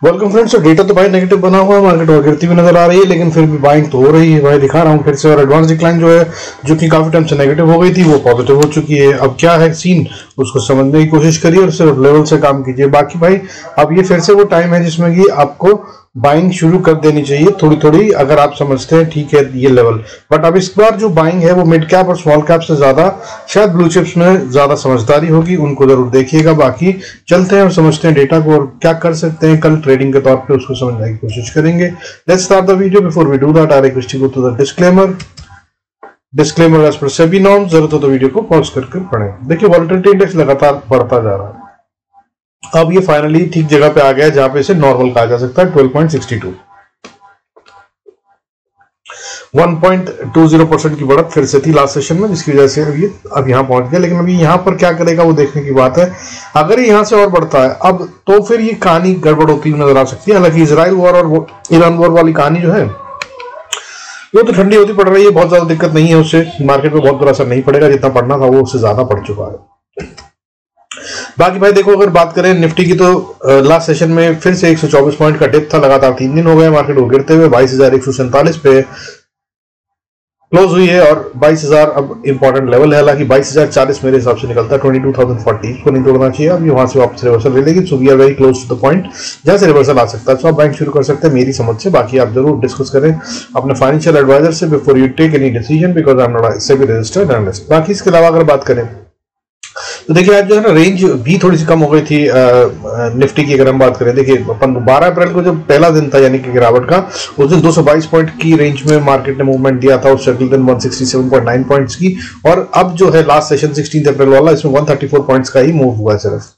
Welcome friends. तो data तो भाई नेगेटिव बना हुआ है, मार्केट और गिरती हुई नजर आ रही है, लेकिन फिर भी बाइंग तो हो रही है भाई। दिखा रहा हूँ फिर से। और एडवांस डिक्लाइन जो है, जो कि काफी टाइम से नेगेटिव हो गई थी, वो पॉजिटिव हो चुकी है। अब क्या है सीन, उसको समझने की कोशिश करिए और सिर्फ लेवल से काम कीजिए। बाकी भाई अब ये फिर से वो टाइम है जिसमें कि आपको बाइंग शुरू कर देनी चाहिए थोड़ी थोड़ी, अगर आप समझते हैं ठीक है ये लेवल। बट अब इस बार जो बाइंग है वो मिड कैप और स्मॉल कैप से ज्यादा शायद ब्लू चिप्स में ज्यादा समझदारी होगी, उनको जरूर देखिएगा। बाकी चलते हैं और समझते हैं डेटा को और क्या कर सकते हैं कल ट्रेडिंग के तौर पे, उसको समझने की कोशिश करेंगे। Let's start the video. Before we do that I request you to the disclaimer as per SEBI norms. जरूरत हो तो वीडियो को पॉज करके पढ़ें। देखिए वोलेटिलिटी इंडेक्स लगातार बढ़ता जा रहा है। अब ये फाइनली ठीक जगह पे आ गया जहां पे इसे नॉर्मल कहा जा सकता है। 12.62 1.20% की बढ़त फिर से थी लास्ट सेशन में, जिसकी वजह से अब यहाँ पहुंच गया। लेकिन अभी यहाँ पर क्या करेगा वो देखने की बात है। अगर ये यहाँ से और बढ़ता है अब, तो फिर ये कहानी गड़बड़ होती हुई नजर आ सकती है। हालांकि इजराइल वॉर और ईरान वॉर वाली कहानी जो है वो तो ठंडी होती पड़ रही है, बहुत ज्यादा दिक्कत नहीं है, उससे मार्केट में बहुत बुरा असर नहीं पड़ेगा। जितना पड़ना था वो उससे ज्यादा पड़ चुका है। बाकी भाई देखो, अगर बात करें निफ्टी की तो लास्ट सेशन में फिर से 124 पॉइंट का डिप था। लगातार 3 दिन हो गए मार्केट को गिरते हुए 22,147 पे क्लोज हुई है। और 22,000 अब इंपॉर्टेंट लेवल है। हालांकि 22,040 मेरे हिसाब से निकलता है 22,040 को नहीं तोड़ना चाहिए। अब वहां से वापस रिवर्सल ले लेगी। So we are very close to the point जहां से रिवर्सल आ सकता है। सो आप बैंक शुरू कर सकते हैं मेरी समझ से। बाकी आप जरूर डिस्कस करें अपने फाइनेंशियल एडवाइजर से before you take any decision, because I am not SEBI registered analyst. बाकी इसके अलावा अगर बात करें तो देखिए आज जो है ना रेंज भी थोड़ी सी कम हो गई थी निफ्टी की। अगर हम बात करें, देखिए 12 अप्रैल को जब पहला दिन था यानी कि गिरावट का, उस दिन 222 पॉइंट की रेंज में मार्केट ने मूवमेंट दिया था, उससे अगले दिन 167.9 पॉइंट्स की। और अब जो है लास्ट सेशन 16 अप्रैल वाला, इसमें 134 पॉइंट्स का ही मूव हुआ है सिर्फ।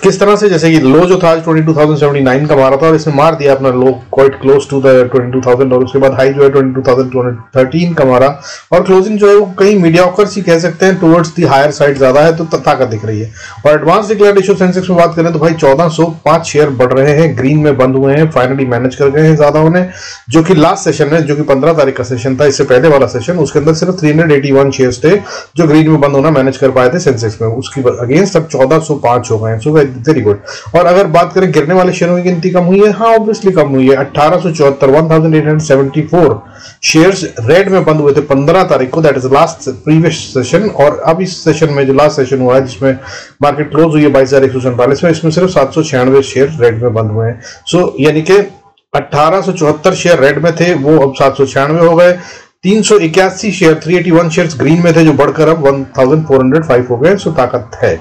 किस तरह से, जैसे कि लो जो था आज 22,079 का मारा था और इसने मार दिया अपना लो क्वाइट क्लोज टू द 22,000, और उसके बाद हाई जो है 22,213 का मारा। और क्लोजिंग जो है वो कहीं मीडियोकर सी कह सकते हैं, टुवर्ड्स दी हायर साइड ज्यादा है, तो ताकत दिख रही है। और एडवांस डिक्लेयर्ड इश्यू सेंसेक्स में बात करें तो भाई 1405 शेयर बढ़ रहे हैं, ग्रीन में बंद हुए हैं, फाइनली मैनेज कर गए हैं ज्यादा होने। जो कि लास्ट सेशन है, जो कि 15 तारीख का सेशन था, इससे पहले वाला सेशन, उसके अंदर सिर्फ 381 शेयर थे जो ग्रीन में बंद होना मैनेज कर पाए थे सेंसेक्स में। उसकी अगेंस्ट अब 1405 हो गए। Very good. और अगर बात करें गिरने वाले शेयरों की गिनती कम हुई है, हाँ ऑब्वियसली कम हुई है। 1874 1874 शेयर्स रेड में बंद हुए थे 15 तारीख को, that is last previous session. और अब इस सेशन में जो लास्ट सेशन हुआ है जिसमें मार्केट क्लोज हुई है 22,147 में, इसमें सिर्फ 796 शेयर रेड में बंद हुए हैं। सो यानी कि 1874 शेयर रेड में थे, वो अब 796 हो गए। 381 शेयर 381 शेयर्स ग्रीन में थे, जो बढ़कर अब 1405 हो गए। सो ताकत है,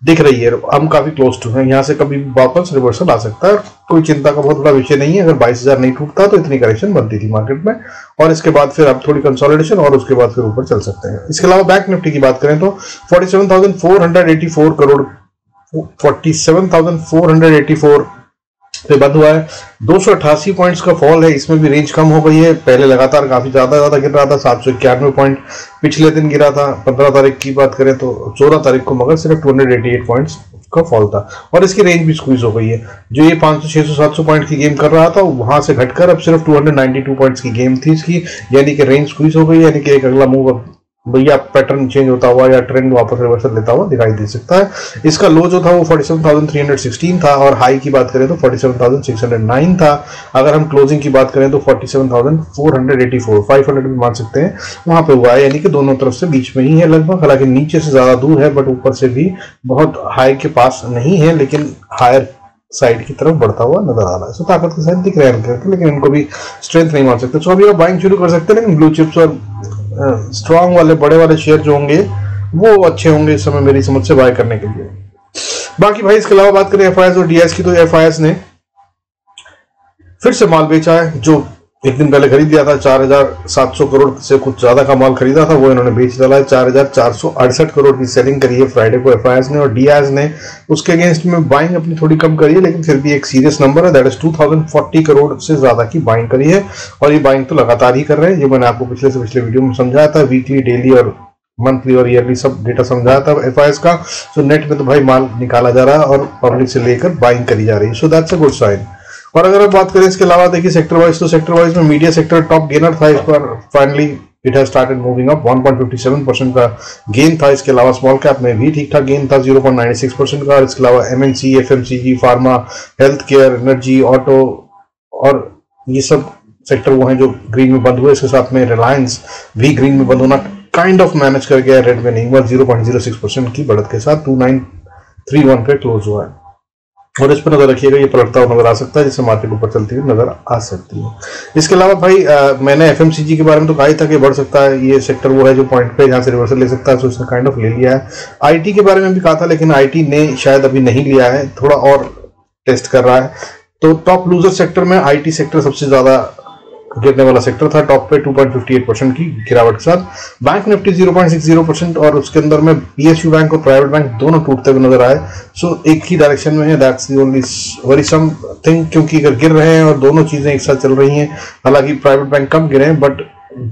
दिख रही है। हम काफी क्लोज टू हैं, यहाँ से कभी वापस रिवर्सल आ सकता है। कोई चिंता का बहुत बड़ा विषय नहीं है। अगर 22,000 नहीं टूटता तो इतनी करेक्शन बनती थी मार्केट में, और इसके बाद फिर अब थोड़ी कंसोलिडेशन और उसके बाद फिर ऊपर चल सकते हैं। इसके अलावा बैंक निफ्टी की बात करें तो 47,484 करोड़ 47,484 पे बंद हुआ है। 288 पॉइंट्स का फॉल है, इसमें भी रेंज कम हो गई है। पहले लगातार काफी ज्यादा गिर रहा था, 791 पॉइंट पिछले दिन गिरा था 15 तारीख की बात करें तो, 14 तारीख को मगर सिर्फ 288 पॉइंट्स का फॉल था। और इसकी रेंज भी स्क्वीज हो गई है। जो ये 500 600 700 पॉइंट की गेम कर रहा था, वहां से घटकर अब सिर्फ 292 पॉइंट्स की गेम थी इसकी, यानी कि रेंज स्क्वीज हो गई। यानी कि एक अगला मूव अब भैया पैटर्न चेंज होता हुआ या ट्रेंड वापस रिवर्सल लेता हुआ दिखाई दे सकता है। इसका लो जो था वो 47,316 था, और हाई की बात करें तो 47,609 था। अगर हम क्लोजिंग की बात करें तो 47,484 500 भी मान सकते हैं, वहां पे हुआ है। यानी कि दोनों तरफ से बीच में ही है लगभग। हालांकि नीचे से ज्यादा दूर है, बट ऊपर से भी बहुत हाई के पास नहीं है, लेकिन हायर साइड की तरफ बढ़ता हुआ नजर आ रहा है। सो ताकत के साथ दिख रहे हैं, लेकिन इनको भी स्ट्रेंथ नहीं मान सकते। सो अभी आप बाइंग शुरू कर सकते हैं, लेकिन ब्लू चिप्स और स्ट्रॉन्ग वाले बड़े वाले शेयर जो होंगे वो अच्छे होंगे इस समय मेरी समझ से बाय करने के लिए। बाकी भाई इसके अलावा बात करें एफआईएस और डीआईएस की, तो एफआईएस ने फिर से माल बेचा है। जो एक दिन पहले खरीद लिया था 4,700 करोड़ से कुछ ज्यादा का माल खरीदा था, वो इन्होंने बेच डाला है। 4,468 करोड़ की सेलिंग करी है फ्राइडे को एफआईएस ने, और डीआईएस ने उसके अगेंस्ट में बाइंग अपनी थोड़ी कम करी है, लेकिन फिर भी एक सीरियस नंबर है, दैट इज 2,040 करोड़ से ज्यादा की बाइंग करी है। और ये बाइंग तो लगातार ही कर रहे हैं। ये मैंने आपको पिछले से पिछले वीडियो में समझाया था, वीकली डेली और मंथली और ईयरली सब डेटा समझाया था एफआईएस का। सो नेट में तो भाई माल निकाला जा रहा है और पब्लिक से लेकर बाइंग करी जा रही है। So that's a good sign. और अगर आप बात करें इसके अलावा, देखिए सेक्टर वाइज, तो सेक्टर वाइज में मीडिया सेक्टर टॉप गेनर था इस बार। Finally it has started moving up, 1.57% का गेन था। इसके अलावा स्मॉल कैप में भी ठीक ठाक गेन था 0.96% का। और इसके अलावा MNC, FMCG, pharma, health care, energy, auto और ये सब सेक्टर वो हैं जो ग्रीन में बंद हुए। इसके साथ में रिलायंस भी ग्रीन में बंद होना काइंड ऑफ मैनेज कर गया, रेड में नहीं हुआ, 0.06% की बढ़त के साथ 2931 पे क्लोज हुआ है। और इस पर नजर रखिएगा, ये पलटता हुआ नजर आ सकता है, जिससे मार्केट ऊपर चलती हुई नजर आ सकती है। इसके अलावा भाई मैंने एफएमसीजी के बारे में तो कहा ही था कि बढ़ सकता है, ये सेक्टर वो है जो पॉइंट पे जहां से रिवर्सल ले सकता है, तो उसने काइंड ऑफ ले लिया है। आईटी के बारे में भी कहा था, लेकिन आईटी ने शायद अभी नहीं लिया है, थोड़ा और टेस्ट कर रहा है। तो टॉप लूजर सेक्टर में आईटी सेक्टर सबसे ज्यादा गिरने वाला सेक्टर था, टॉप पे 2.58% की गिरावट के साथ। बैंक निफ्टी 0.60% और उसके अंदर में पीएसयू बैंक और प्राइवेट बैंक दोनों टूटते हुए नजर आए। सो एक ही डायरेक्शन में है, that's the only worrisome thing, क्योंकि अगर गिर रहे हैं और दोनों चीजें एक साथ चल रही हैं, हालांकि प्राइवेट बैंक कम गिरे हैं बट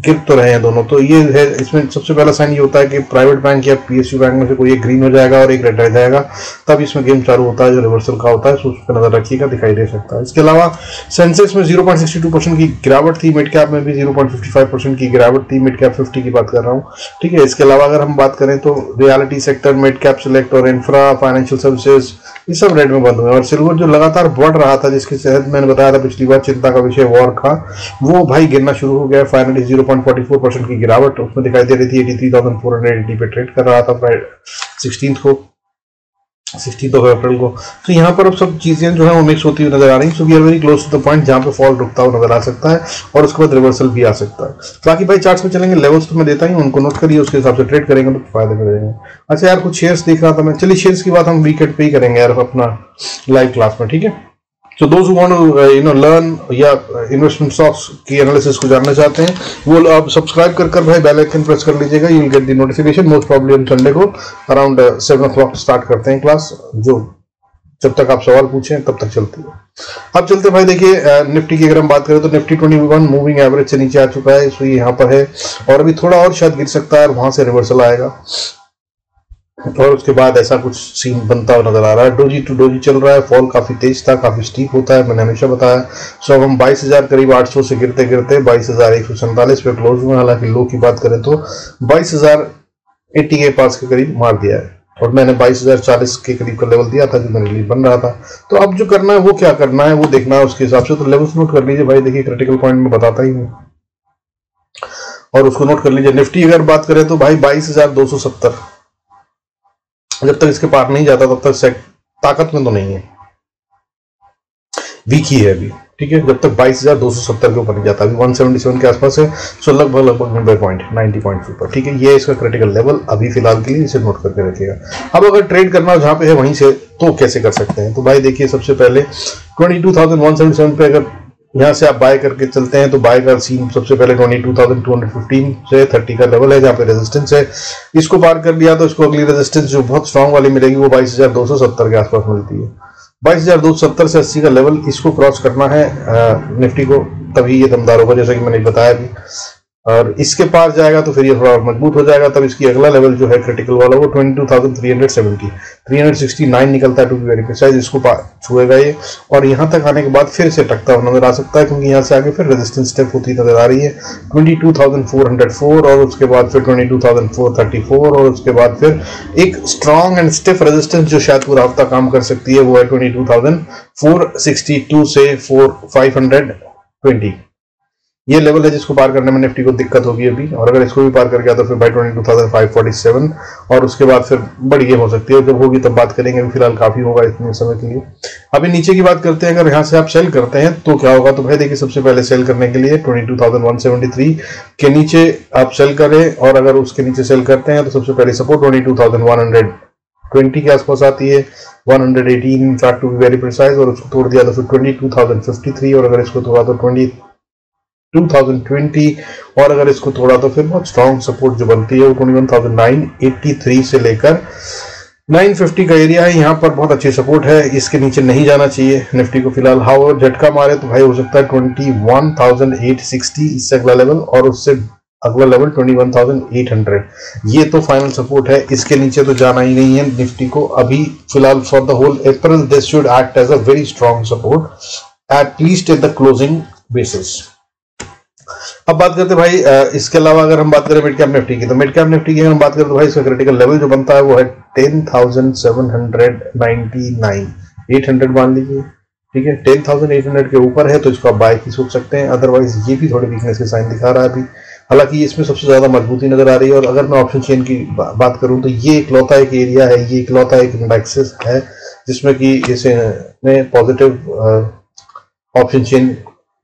गिर तो रहे हैं दोनों, तो ये है। इसमें सबसे पहला साइन ये होता है कि प्राइवेट बैंक या पीएसयू बैंक में से कोई एक ग्रीन हो जाएगा और एक रेड रह जाएगा, तब इसमें गेम चालू होता है जो रिवर्सल का होता है। सो उस पर नजर रखिएगा, दिखाई दे सकता है। इसके अलावा सेंसेक्स में 0.62% की गिरावट थी, मिड कैप में भी 0.55% की गिरावट थी, मिड कैप 50 की बात कर रहा हूँ, ठीक है। इसके अलावा अगर हम बात करें तो reality sector, mid cap select और इंफ्रा, फाइनेंशियल सर्विसेज, ये सब रेड में बंद हुए। और सिल्वर जो लगातार बढ़ रहा था, जिसके तहत मैंने बताया था पिछली बार चिंता का विषय वॉर था, वो भाई गिरना शुरू हो गया। फाइनली 0.44% की गिरावट उसमें दिखाई दे रही थी, 83,480 पे ट्रेड कर रहा था 16 अप्रैल को। तो यहाँ पर अब सब चीजें जो है वो मिक्स होती हुई नजर आ रही हैं। So we are very close to the point जहां पे फॉल रुकता हुआ नजर आ सकता है और उसके बाद रिवर्सल भी आ सकता है। बाकी भाई चार्ट्स में चलेंगे, लेवल्स तो मैं देता ही हूं, उनको नोट करिए, उसके हिसाब से ट्रेड करेंगे तो फायदे में रहेंगे। अच्छा यार, कुछ शेयर्स देख रहा था मैं, चलिए शेयर्स की बात हम वीकेंड पे ही करेंगे यार अपना लाइव क्लास में, ठीक है। So those who want to learn या इन्वेस्टमेंट स्टॉक्स की एनालिसिस को जानना चाहते हैं, वो आप सब्सक्राइब कर भाई बेल आइकन प्रेस कर लीजिएगा, you will get the notification. Most probably हम संडे को अराउंड 7 o'clock स्टार्ट करते हैं क्लास, जो जब तक आप सवाल पूछें तब तक चलती है। अब चलते भाई, देखिए निफ्टी की अगर हम बात करें तो निफ्टी 21 मूविंग एवरेज से नीचे आ चुका है, सो यहाँ पर है और अभी थोड़ा और शायद गिर सकता है और वहां से रिवर्सल आएगा और उसके बाद ऐसा कुछ सीन बनता हुआ नजर आ रहा है। डोजी टू डोजी चल रहा है, फॉल काफी तेज था, काफी स्टीप होता है, मैंने हमेशा बताया। सो अब हम 22,000 करीब 800 से गिरते गिरते 22,147 पे क्लोज हुए। हालांकि लो की बात करें तो 22,080 के पास के करीब मार दिया है और मैंने 22,040 के करीब का लेवल दिया था जो मेरे लिए बन रहा था। तो अब जो करना है वो क्या करना है वो देखना है उसके हिसाब से। तो लेवल्स नोट कर लीजिए भाई, देखिए क्रिटिकल पॉइंट में बताता ही हूँ और उसको नोट कर लीजिए। निफ्टी अगर बात करें तो भाई 22,270, जब तक इसके पार नहीं जाता तब तक ताकत में तो नहीं है, वीक ही है अभी, ठीक है। जब तक 22,270 के ऊपर नहीं जाता, अभी 177 के आसपास है, सो लगभग 90 पॉइंट के ऊपर, ठीक है। ये इसका क्रिटिकल लेवल अभी फिलहाल के लिए, इसे नोट करके रखिएगा। अब अगर ट्रेड करना जहां पे है वहीं से, तो कैसे कर सकते हैं? तो भाई देखिए, सबसे पहले 22,177 पे अगर यहाँ से आप बाय करके चलते हैं तो बाय का सीन सबसे पहले 22,215 से 30 का लेवल है जहाँ पे रेजिस्टेंस है। इसको पार कर लिया तो इसको अगली रेजिस्टेंस जो बहुत स्ट्रांग वाली मिलेगी वो 22,270 के आसपास मिलती है। 22,270 से 80 का लेवल इसको क्रॉस करना है निफ्टी को, तभी ये दमदार होगा, जैसा कि मैंने बताया भी। और इसके पार जाएगा तो फिर ये थोड़ा मजबूत हो जाएगा, तब इसकी अगला लेवल जो है क्रिटिकल वाला वो 22,370 369 निकलता है टू बी वेरी प्रिसाइज। इसको छुएगा ये और यहाँ तक आने के बाद फिर से टकता हुआ नजर आ सकता है, क्योंकि यहाँ से आगे फिर रेजिस्टेंस स्टेप होती नजर आ रही है 22,404 और उसके बाद फिर 22,434 और उसके बाद फिर एक स्ट्रॉन्ग एंड स्टिफ रेजिस्टेंस जो शायद पूरा हफ्ता काम कर सकती है वो है 22,462 से 520। ये लेवल है जिसको पार करने में निफ्टी को दिक्कत होगी अभी, और अगर इसको भी पार कर गया तो फिर भाई 22,547 और उसके बाद फिर बड़ी गेम हो सकती है। जब होगी तब बात करेंगे, अभी फिलहाल काफी होगा इतने समय के लिए। अभी नीचे की बात करते हैं, अगर यहाँ से आप सेल करते हैं तो क्या होगा? तो भाई देखिए, सबसे पहले सेल करने के लिए 22,173 के नीचे आप सेल करें, और अगर उसके नीचे सेल करते हैं तो सबसे पहले सपोर्ट 22,120 के आसपास आती है, 118 in fact to be very precise, और उसको तोड़ दिया तो फिर 22,053, और अगर इसको तोड़ा तो 22,020, और अगर इसको थोड़ा तो फिर बहुत स्ट्रॉन्ग सपोर्ट जो बनती है वो 21,983 से लेकर 950 का एरिया है। यहाँ पर बहुत अच्छी सपोर्ट है, इसके नीचे नहीं जाना चाहिए निफ्टी को फिलहाल। हाँ, झटका मारे तो भाई हो सकता है 21,860 इससे अगला लेवल, और उससे अगला लेवल 21,800। ये तो फाइनल सपोर्ट है, इसके नीचे तो जाना ही नहीं है निफ्टी को अभी फिलहाल। For the whole April this should act as a very strong support at least in the closing basis. अब बात करते हैं भाई इसके अलावा अगर हम बात करें मिड कैप निफ्टी की, तो मिड कैप निफ्टी की अगर हम बात करें तो भाई इसका क्रिटिकल लेवल जो बनता है वो है 10,799, 800 मान लीजिए, ठीक है। 10,800 के ऊपर है तो इसको आप बाय की सोच सकते हैं, अदरवाइज ये भी थोड़ी वीकनेस के साइन दिखा रहा है अभी। हालांकि इसमें सबसे ज्यादा मजबूती नजर आ रही है। और अगर मैं ऑप्शन चेन की बात करूं तो ये इकलौता एक एरिया है, ये इकलौता एक इंडेक्सेस है जिसमें कि इसमें पॉजिटिव ऑप्शन चेन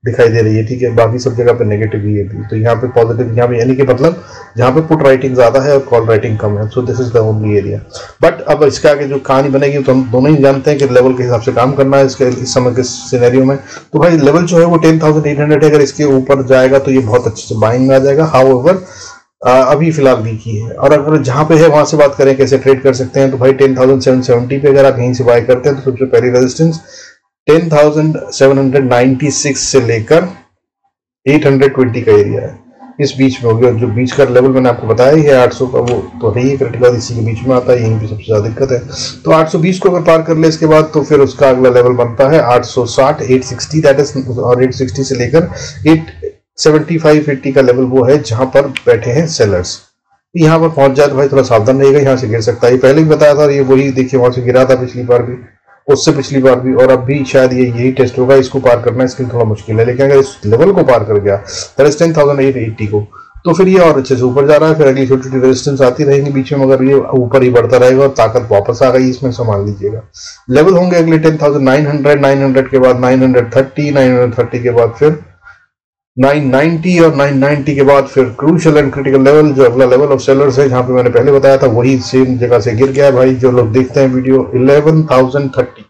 दिखाई दे रही है, ठीक है। बाकी सब जगह पे नेगेटिव ही है, तो यहाँ पे पॉजिटिव, यहाँ पे यानी कि मतलब जहाँ पे पुट राइटिंग ज्यादा है और कॉल राइटिंग कम है, so this is the only area. But अब इसके आगे जो कहानी बनेगी तो हम दोनों ही जानते हैं कि लेवल के हिसाब से काम करना है इसके इस समय के सिनेरियो में। तो भाई लेवल जो है वो 10,800 है, अगर इसके ऊपर जाएगा तो ये बहुत अच्छे से बाइंग में आ जाएगा। हाउएवर अभी फिलहाल वीक ही है। और अगर जहां पे है वहां से बात करें कैसे ट्रेड कर सकते हैं, तो भाई 10,770 पे अगर आप यहीं से बाय करते हैं तो सबसे पहली रेजिस्टेंस 10,796 से लेकर 820 का एरिया है, इस बीच में होगी। और जो बीच का लेवल मैंने आपको बताया ही है 800 का, वो तो है ही क्रिटिकल, इसी के बीच में आता है, यहीं पे सबसे ज्यादा दिक्कत है। तो 820 को अगर पार कर ले इसके बाद तो फिर उसका अगला लेवल बनता है 860, 860 दैट इज, और 860 से लेकर 875, 80 का लेवल वो है जहां पर बैठे हैं सेलर्स। यहाँ पर पहुंच जाए तो भाई थोड़ा सावधान रहेगा, यहाँ से गिर सकता है। पहले भी बताया था, ये वही देखिए वहां से गिरा था पिछली बार भी, उससे पिछली बार भी, और अब भी शायद ये यही टेस्ट होगा। इसको पार करना इसके लिए थोड़ा मुश्किल है, लेकिन अगर इस लेवल को पार कर गया 10,880 को, तो फिर ये और अच्छे से ऊपर जा रहा है। फिर अगली छोटी छोटी रेजिस्टेंस आती रहेंगी बीच में, मगर ये ऊपर ही बढ़ता रहेगा और ताकत वापस आ गई इसमें, संभाल लीजिएगा। लेवल होंगे अगले 10,900, 900 के बाद 930, 930 के बाद फिर 990, और 990 के बाद फिर क्रूशियल एंड क्रिटिकल लेवल, जो अगला लेवल ऑफ सेलर्स है, जहां पे मैंने पहले बताया था वही सेम जगह से गिर गया है भाई। जो लोग देखते हैं वीडियो 11,030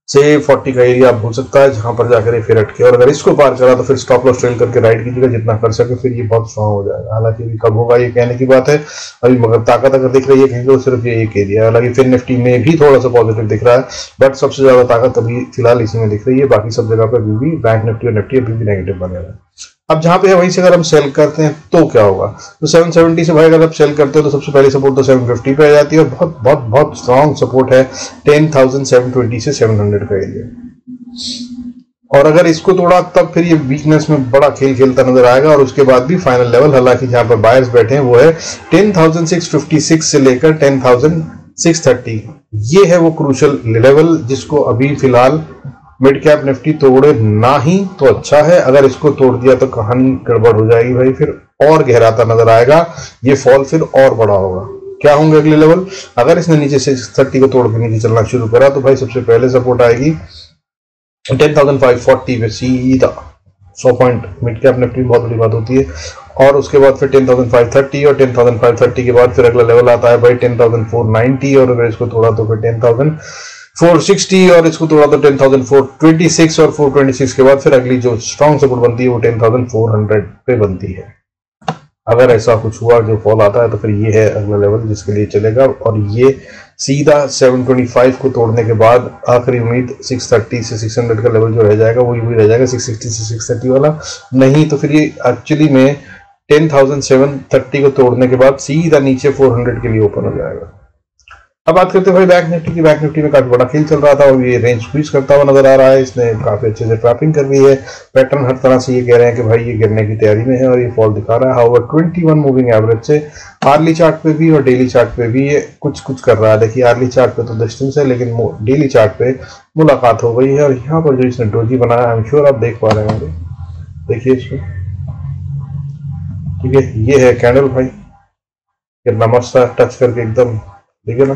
से 40 का एरिया हो सकता है जहां पर जाकर फिर अटके, और अगर इसको पार करा तो फिर स्टॉप लॉस ट्रेल करके राइड कीजिएगा जितना कर सके, फिर ये बहुत स्ट्रॉन्ग हो जाएगा। हालांकि अभी कब होगा ये कहने की बात है अभी, मगर ताकत अगर दिख रही है कहीं तो सिर्फ ये एक एरिया। हालांकि फिर निफ्टी में भी थोड़ा सा पॉजिटिव दिख रहा है, बट सबसे ज्यादा ताकत अभी फिलहाल इसी में दिख रही है। बाकी सब जगह पर अभी भी बैंक निफ्टी और निफ्टी अभी भी नेगेटिव बने हुए हैं। अब जहां पे है वहीं से अगर हम सेल करते हैं तो क्या होगा, तो 770 से भाई अगर आप सेल करते हो तो सबसे पहले सपोर्ट तो 750 पे आ जाती है, और बहुत बहुत बहुत स्ट्रॉन्ग सपोर्ट है 10,720 से 700 का एरिया। और अगर इसको तोड़ा तब फिर ये वीकनेस में बड़ा खेल खेलता नजर आएगा। और उसके बाद भी फाइनल लेवल, हालांकि जहां पर बायर्स बैठे हैं वो है 10,656 से लेकर 10,630, ये है वो क्रूशियल लेवल जिसको अभी फिलहाल मिड कैप निफ्टी तोड़े ना ही तो अच्छा है। अगर इसको तोड़ दिया तो कहानी गड़बड़ हो जाएगी भाई, फिर और गहराता नजर आएगा, ये फॉल फिर और बड़ा होगा। क्या होंगे अगले लेवल, अगर इसने नीचे से 30 को तोड़ के नीचे चलना शुरू करा तो भाई सबसे पहले सपोर्ट आएगी 10,540 पे सीधा 100 पॉइंट। मिड कैप निफ्टी बहुत बड़ी बात होती है। और उसके बाद फिर 10,530, और 10,530 के बाद फिर अगला लेवल आता है भाई 10,490, और अगर इसको तोड़ा तो फिर 10,460, और इसको तोड़ा तो 10,426, और 426 के बाद फिर अगली जो स्ट्रॉन्ग सपोर्ट बनती है वो 10,400 पे बनती है। अगर ऐसा कुछ हुआ जो फॉल आता है तो फिर ये है अगला लेवल जिसके लिए चलेगा। और ये सीधा 725 को तोड़ने के बाद आखिरी उम्मीद 630 से 600 का लेवल जो रह जाएगा वो वही रह जाएगा, 660 से 630 वाला नहीं। तो फिर ये एक्चुअली में 10,730 को तोड़ने के बाद सीधा नीचे 400 के लिए ओपन हो जाएगा। अब बात करते हैं भाई बैंक निफ्टी की। बैंक निफ्टी में काफी बड़ा खेल चल रहा था और ये रेंज स्क्वीज करता हुआ नजर आ रहा है। इसने काफी अच्छे से ट्रैपिंग कर ली है। पैटर्न हर तरह से ये कह रहे हैं कि भाई ये गिरने की तैयारी में है और ये फॉल दिखा रहा है। हाउएवर 21 मूविंग एवरेज से आर्ली चार्ट पे भी और डेली चार्ट पे भी ये कुछ कर रहा है। देखिए आर्ली चार्ट पे तो डिस्टेंस है, लेकिन डेली चार्ट पे मुलाकात हो गई है। और यहाँ पर जो इसने डोजी बनाया, आई एम श्योर आप देख पा रहे होंगे, देखिए इसको, ठीक है, ये है कैंडल भाई, कितना मस्त है, टच करके एकदम, देखिए ना,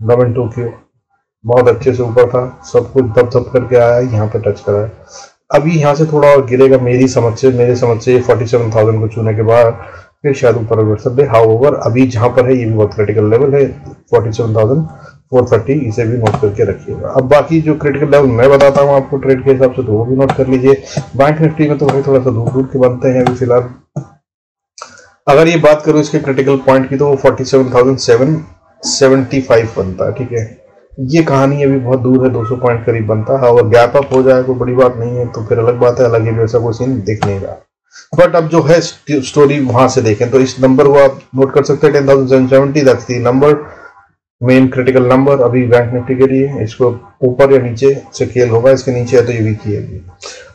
दम इन टोक्यो, बहुत अच्छे से ऊपर था, सब कुछ दब दब करके आया है, यहाँ पे टच करा है। अभी यहाँ से थोड़ा और गिरेगा मेरे समझ से 47,000 को छूने के बाद फिर शायद ऊपर बढ़ सकते। हाउएवर अभी जहां पर है ये भी बहुत क्रिटिकल लेवल है 47,430, इसे भी नोट करके रखिएगा। अब बाकी जो क्रिटिकल लेवल मैं बताता हूँ आपको ट्रेड के हिसाब से, तो वो भी नोट कर लीजिए। बैंक निफ्टी में तो भाई थोड़ा सा दूर के बनते हैं अभी फिलहाल। अगर ये बात करूँ इसके क्रिटिकल पॉइंट की तो वो 47,775 बनता है, ठीक है। ये कहानी अभी बहुत दूर है, 200 पॉइंट करीब बनता है। और गैप अप हो जाए कोई बड़ी बात नहीं है तो फिर अलग बात है, अलग ही वैसा कोई सीन दिख नहीं रहा। बट अब जो है स्टोरी वहां से देखें तो इस नंबर को आप नोट कर सकते हैं 10,770, that's the number main critical number अभी बैंक निफ्टी के लिए, इसको ऊपर या नीचे से खेल होगा, इसके नीचे है तो ये वीक ही है।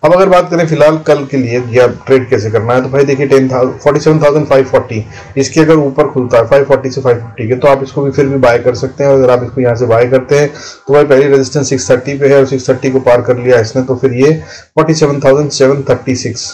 अब अगर बात करें फिलहाल कल के लिए या ट्रेड कैसे करना है, तो भाई देखिए 47,540 इसके अगर ऊपर खुलता है 540 से 550 के, तो आप इसको भी फिर भी बाय कर सकते हैं। अगर आप इसको यहाँ से बाय करते हैं तो भाई पहली रेजिस्टेंस 630 पे है और 630 को पार कर लिया इसने, तो फिर ये 47,736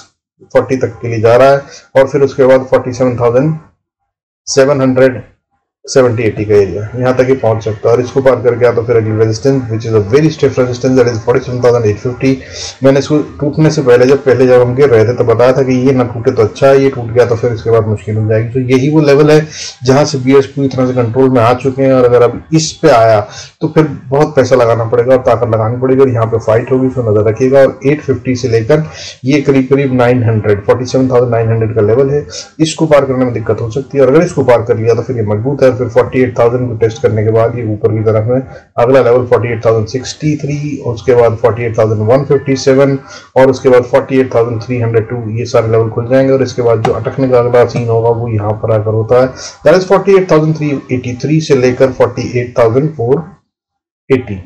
40 तक के लिए जा रहा है और फिर उसके बाद 47,770-80 का एरिया यहाँ तक ही पहुंच सकता है और इसको पार करके तो फिर अगली resistance which is a very stiff resistance that is 47,850। मैंने इसको टूटने से पहले जब हम गिर रहे थे तो बताया था कि ये ना टूटे तो अच्छा है, ये टूट गया तो फिर इसके बाद मुश्किल हो जाएगी। तो यही वो लेवल है जहां से बीएस पूरी तरह से कंट्रोल में आ चुके हैं और अगर अब इस पे आया तो फिर बहुत पैसा लगाना पड़ेगा और ताकत लगानी पड़ेगी और यहाँ पे फाइट होगी, तो नजर रखिएगा। और 850 से लेकर ये करीब 900 47,900 का लेवल है, इसको पार करने में दिक्कत हो सकती है और अगर इसको पार कर लिया तो फिर ये मजबूत है। फिर 48,000 को टेस्ट करने के बाद ये ऊपर की तरफ में अगला लेवल 48,063, उसके बाद 48,157 और उसके बाद 48,302, ये सारे लेवल खुल जाएंगे और इसके बाद जो अटकने का अगला सीन होगा वो यहाँ पर आकर होता है, दैट इज 48,383 से लेकर 48,480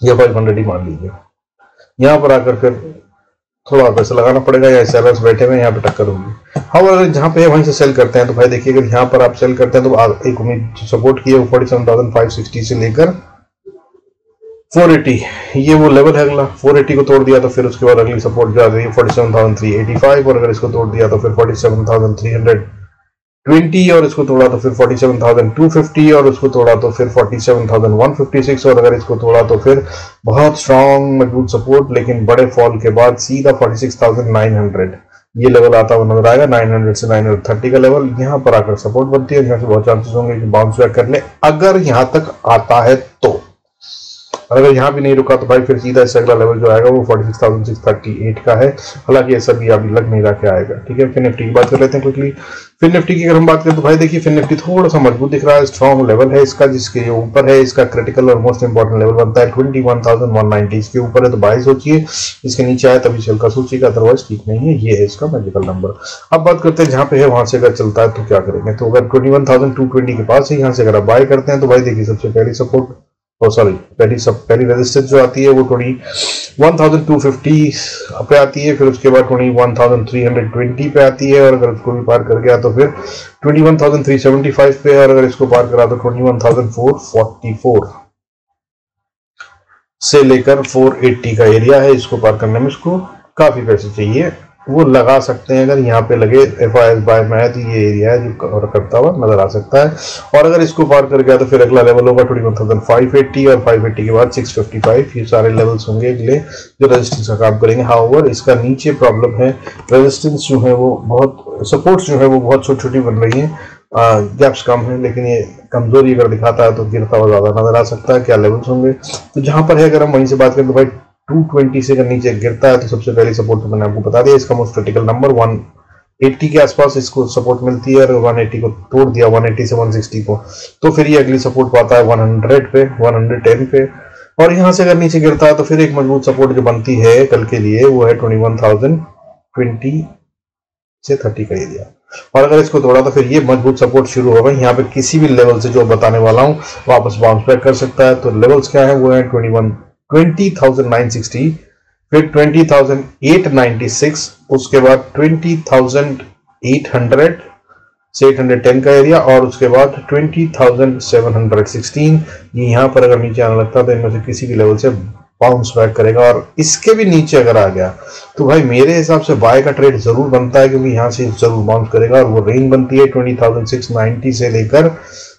या 500 ही मान लीजिए। यहाँ पर आकर फिर थोड़ा पैसा लगाना पड़ेगा या सेलर्स बैठे हुए यहाँ पे टक्कर होगी। हाँ, अगर जहाँ पे है वहीं से सेल करते हैं तो भाई देखिए अगर यहाँ पर आप सेल करते हैं तो एक उम्मीद सपोर्ट की है 47,560 से लेकर 480, ये वो लेवल है अगला। 480 को तोड़ दिया तो फिर उसके बाद अगली सपोर्ट जा रही है 47,385 और अगर इसको तोड़ दिया तो फिर 47,320 और इसको तोड़ा तो फिर 47,250 और उसको तोड़ा तो फिर 47,156 और अगर इसको तोड़ा तो फिर बहुत स्ट्रॉन्ग मजबूत सपोर्ट, लेकिन बड़े फॉल के बाद सीधा 46,900 ये लेवल आता हुआ नजर आएगा। 900 से 930 का लेवल यहाँ पर आकर सपोर्ट बनती है, यहाँ से बहुत चांसेस होंगे कि बाउंस बैक कर ले अगर यहाँ तक आता है तो। और अगर यहाँ भी नहीं रुका तो भाई फिर सीधा इससे अगला लेवल जो आएगा वो 46,638 का है, हालांकि ऐसा भी अभी लग नहीं रहा के आएगा। ठीक है, फिर निफ्टी की बात कर लेते हैं क्विकली। फिर निफ्टी की अगर हम बात करें तो भाई देखिए फिर निफ्टी थोड़ा सा मजबूत दिख रहा है, स्ट्रॉन्ग लेवल है इसका, जिसके ऊपर है इसका क्रिटिकल और मोस्ट इंपॉर्टेंट लेवल बनता है 21,190, इसके ऊपर है तो बाय सोचिए, इसके नीचे आए तभी चल कर सोचिएगा, अदरवाइज ठीक नहीं है। ये है इसका मैजिकल नंबर। अब बात करते हैं जहाँ पे है वहां से अगर चलता है तो क्या करेंगे, तो अगर 21,220 के पास है यहाँ से अगर आप बाय करते हैं तो भाई देखिए सबसे पहली सपोर्ट पहली रेजिस्टेंस जो आती है वो 21,250 पे आती है, फिर उसके बाद 21,320 पे आती है और अगर उसको भी पार कर गया तो फिर 21,375 पे और अगर इसको पार करा तो 21,444 से लेकर 480 का एरिया है। इसको पार करने में इसको काफी पैसे चाहिए, वो लगा सकते हैं। अगर यहाँ पे लगे FIS बाय में है तो ये एरिया है जो कवर करता हुआ नजर आ सकता है और अगर इसको पार कर गया तो फिर अगला लेवल होगा 21,580 और 580 के बाद 655, ये सारे लेवल्स होंगे अगले जो रेजिस्टेंस का काम करेंगे। हाउएवर इसका नीचे प्रॉब्लम है, रेजिस्टेंस जो है वो बहुत, सपोर्ट्स जो है वो बहुत छोटी छोटी बन रही है, गैप्स कम है, लेकिन ये कमजोरी अगर दिखाता है तो गिरता हुआ ज्यादा नजर आ सकता है। क्या लेवल्स होंगे तो जहां पर है, अगर हम वहीं से बात करें तो भाई 220 से अगर नीचे गिरता है तो सबसे पहली सपोर्ट तो मैंने आपको बता दिया, इसका मोस्ट क्रिटिकल नंबर 180 के आसपास इसको सपोर्ट मिलती है और 180 को तोड़ दिया 180 से 160 को तो फिर ये अगली सपोर्ट पाता है 100 पे 110 पे और यहाँ से अगर नीचे गिरता है तो फिर एक मजबूत सपोर्ट जो बनती है कल के लिए वो है 21,020 से 30 का एरिया और अगर इसको तोड़ा तो फिर ये मजबूत सपोर्ट शुरू होगा। यहाँ पे किसी भी लेवल से जो बताने वाला हूँ वापस बाउंस बैक कर सकता है। तो लेवल्स क्या है वो है 20,960, फिर 20,896, उसके बाद 20,800 से 810 का एरिया और उसके बाद 20,716। ये यहाँ पर अगर नीचे आने लगता है तो इनमें से किसी भी लेवल से बाउंस बैक करेगा और इसके भी नीचे अगर आ गया तो भाई मेरे हिसाब से बाय का ट्रेड जरूर बनता है, क्योंकि यहाँ से जरूर बाउंस करेगा और वो रेंज बनती है 20,690 से लेकर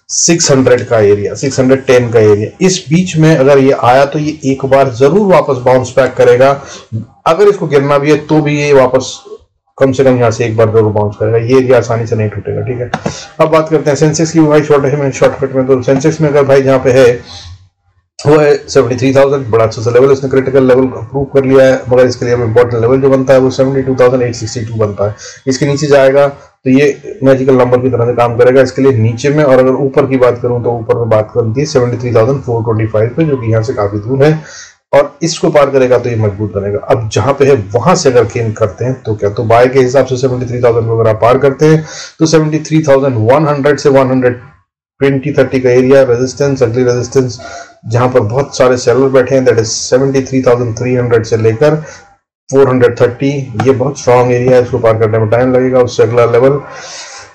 600 का एरिया, 610 का एरिया। इस बीच में अगर ये आया तो ये एक बार जरूर वापस बाउंस बैक करेगा, अगर इसको गिरना भी है तो भी ये वापस कम से कम यहाँ से एक बार जरूर बाउंस करेगा, ये एरिया आसानी से नहीं टूटेगा। ठीक है, अब बात करते हैं सेंसेक्स की। भाई शॉर्टकट में तो सेंसेक्स में अगर भाई जहाँ पे है वो है 73,000, बड़ा अच्छा सा लेवल, इसने क्रिटिकल लेवल अप्रूव कर लिया है, मगर इसके लिए इंपॉर्टेंट लेवल जो बनता है वो 72,862 बनता है। इसके नीचे जाएगा तो ये मैजिकल नंबर की तरह से काम करेगा इसके लिए नीचे में, और अगर ऊपर की बात करूं तो ऊपर में बात करती है 73,425 पे, जो कि यहाँ से काफी दूर है और इसको पार करेगा तो ये मजबूत बनेगा। अब जहां पे है वहां से अगर गेन करते हैं तो क्या, तो बाय के हिसाब से 73,000 को अगर आप पार करते हैं तो 73,100 से 2030 का एरिया रेजिस्टेंस, अगली रेजिस्टेंस जहां पर बहुत सारे सेलर बैठे हैं दैट इज 73,300 से लेकर 430। ये बहुत स्ट्रॉन्ग एरिया है, इसको पार करने में टाइम लगेगा। उससे अगला लेवल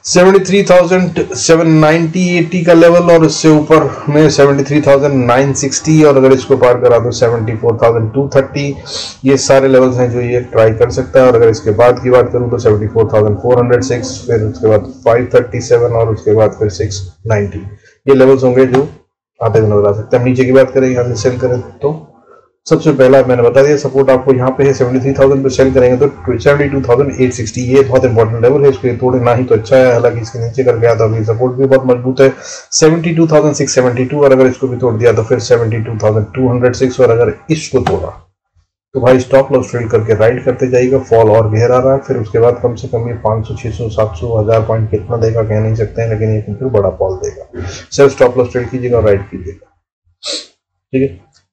73,790 80 का लेवल, और इससे ऊपर में 73,960, और अगर इसको पार करा तो 74,230। ये सारे लेवल्स हैं जो ये ट्राई कर सकता है। और अगर इसके बाद की बात करूं तो 74,406, फिर उसके बाद 537 और उसके बाद फिर 690। ये लेवल्स होंगे जो आते हुए नजर आ सकते हैं। हम नीचे की बात करें, यहाँ से सेल करें तो सबसे पहला मैंने बता दिया सपोर्ट आपको यहाँ पे है 73,000 पे सेल करेंगे तो 72,860। ये बहुत इंपॉर्टेंट लेवल है, इसको तोड़े ना ही तो अच्छा है। हालांकि इसके नीचे कर गया तो अभी सपोर्ट भी बहुत मजबूत है 72,672, और अगर इसको भी तोड़ दिया तो फिर 72,206, और अगर इसको तोड़ा तो भाई स्टॉप लॉस ट्रेड करके राइड करते जाइएगा। फॉल और गहरा रहा है, फिर उसके बाद कम से कम ये 500 600 700 1000 पॉइंट कितना देगा कह नहीं सकते हैं, लेकिन ये फिर बड़ा फॉल देगा। सिर्फ स्टॉप लॉस ट्रेड कीजिएगा, राइड कीजिएगा। ठीक है,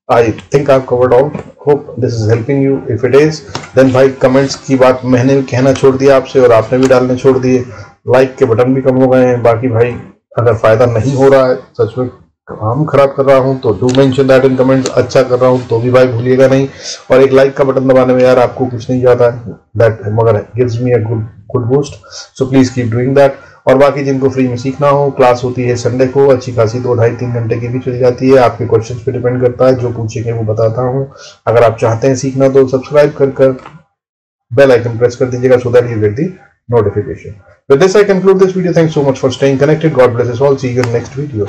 I think I've covered all. Hope this is helping you. If it is, then भाई कमेंट्स की बात मैंने भी कहना छोड़ दिया आपसे और आपने भी डालने छोड़ दिए। लाइक के बटन भी कम हो गए हैं। बाकी भाई अगर फायदा नहीं हो रहा है, सच में काम खराब कर रहा हूं तो do mention that in comments. अच्छा कर रहा हूं तो भी भाई भूलिएगा नहीं। और एक लाइक का बटन दबाने में यार आपको कुछ नहीं जाता है, दैट मगर gives me a good boost, so please keep doing that. और बाकी जिनको फ्री में सीखना हो, क्लास होती है संडे को, अच्छी खासी 2 ढाई 3 घंटे की भी चली जाती है। आपके क्वेश्चंस पे डिपेंड करता है, जो पूछेंगे वो बताता हूँ। अगर आप चाहते हैं सीखना तो सब्सक्राइब कर बेल आइकन प्रेस कर दीजिएगा so that you get the notification. With this I conclude this video. Thanks so much for staying connected. God bless us all. See you in the next video.